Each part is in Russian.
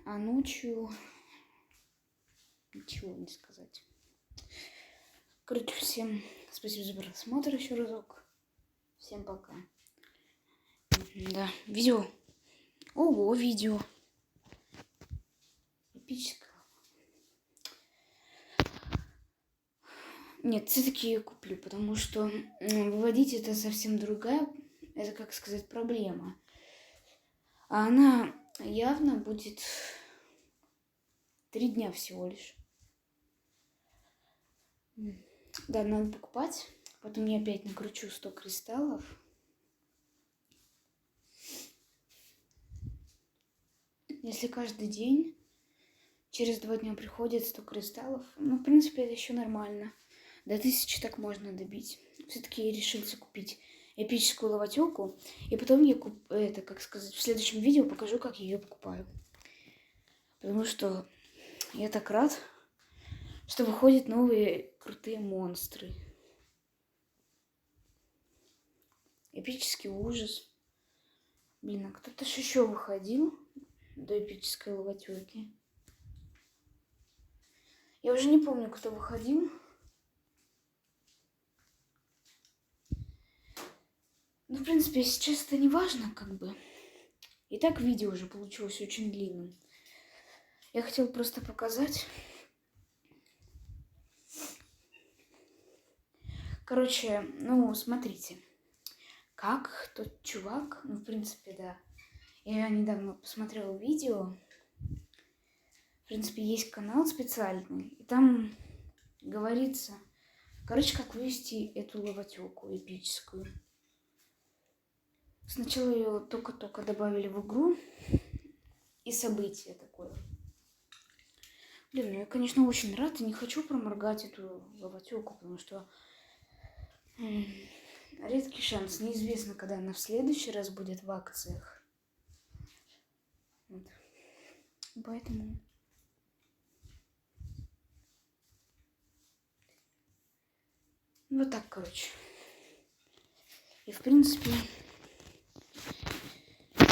А ночью ничего не сказать. Короче, всем спасибо за просмотр еще разок. Всем пока. Да, видео. Ого, видео. Эпическое. Нет, все-таки я куплю, потому что выводить это совсем другая, это, как сказать, проблема. А она явно будет 3 дня всего лишь. Да, надо покупать. Потом я опять накручу 100 кристаллов. Если каждый день через 2 дня приходит 100 кристаллов, ну, в принципе, это еще нормально. До 1000 так можно добить. Все-таки я решился купить эпическую ловотелку. И потом я как сказать, в следующем видео покажу, как я ее покупаю. Потому что я так рад, что выходят новые крутые монстры. Эпический ужас. Блин, а кто-то же еще выходил до эпической ловотелки. Я уже не помню, кто выходил. Ну, в принципе, сейчас это не важно, как бы. И так видео уже получилось очень длинным. Я хотела просто показать. Короче, ну, смотрите. Как тот чувак, ну, в принципе, да. Я недавно посмотрела видео. В принципе, есть канал специальный. И там говорится, короче, как вывести эту ловотелку эпическую. Сначала ее только-только добавили в игру. И событие такое. Блин, ну я, конечно, очень рад и не хочу проморгать эту ловотелку, потому что редкий шанс. Неизвестно, когда она в следующий раз будет в акциях. Вот. Поэтому... Вот так, короче. И, в принципе...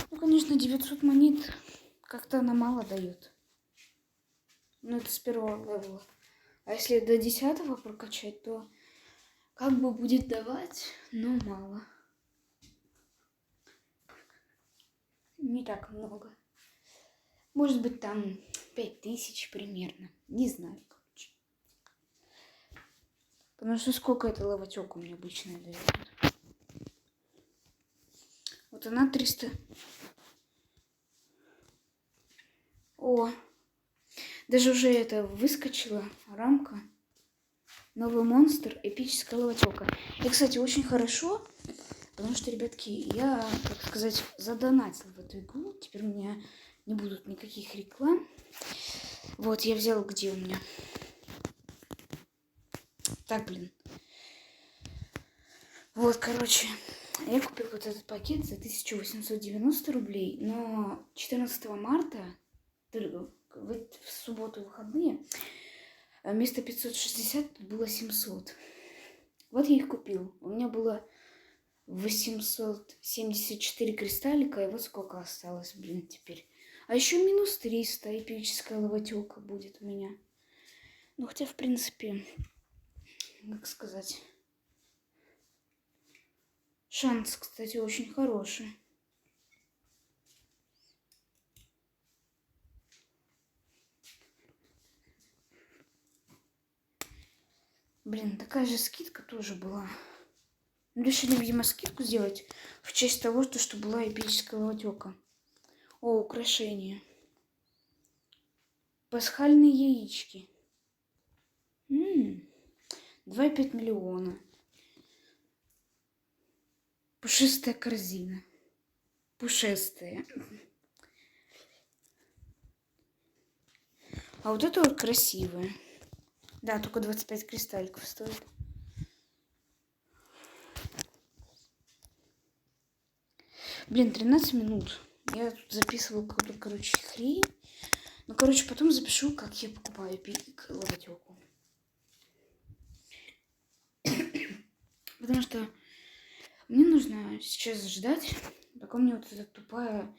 Ну, конечно, 900 монет как-то она мало дает. Ну, это с первого левела. А если до 10-го прокачать, то как бы будет давать, но мало. Не так много. Может быть, там 5000 примерно. Не знаю, короче. Потому что сколько эта ловотелка мне обычно дает? Вот она 300. О, даже уже это выскочила рамка. Новый монстр, эпическая ловотелка. И, кстати, очень хорошо, потому что, ребятки, я, так сказать, задонатил в эту игру. Теперь у меня не будут никаких реклам. Вот, я взял, где у меня. Так, блин. Вот, короче, я купил вот этот пакет за 1890 рублей, но 14 марта, в субботу выходные, вместо 560 было 700. Вот я их купил. У меня было 874 кристаллика, и вот сколько осталось, блин, теперь. А еще минус 300 эпическая ловотелка будет у меня. Ну, хотя, в принципе, как сказать... Шанс, кстати, очень хороший. Блин, такая же скидка тоже была. Решили, видимо, скидку сделать в честь того, что была эпическая ловотелка. О, украшения. Пасхальные яички. 2,5 миллиона. Пушистая корзина. Пушистая. А вот это вот красивая. Да, только 25 кристалликов стоит. Блин, 13 минут. Я тут записывала какую-то, короче, хрень. Ну, короче, потом запишу, как я покупаю ловотелку. Потому что мне нужно сейчас ждать, пока мне вот эта тупая...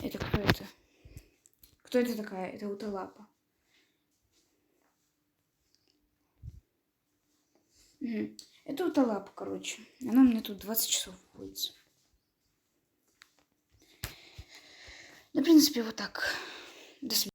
Это кто это? Кто это такая? Это Уталапа. Угу. Это Уталапа, короче. Она у меня тут 20 часов находится. Ну, в принципе, вот так. До свидания.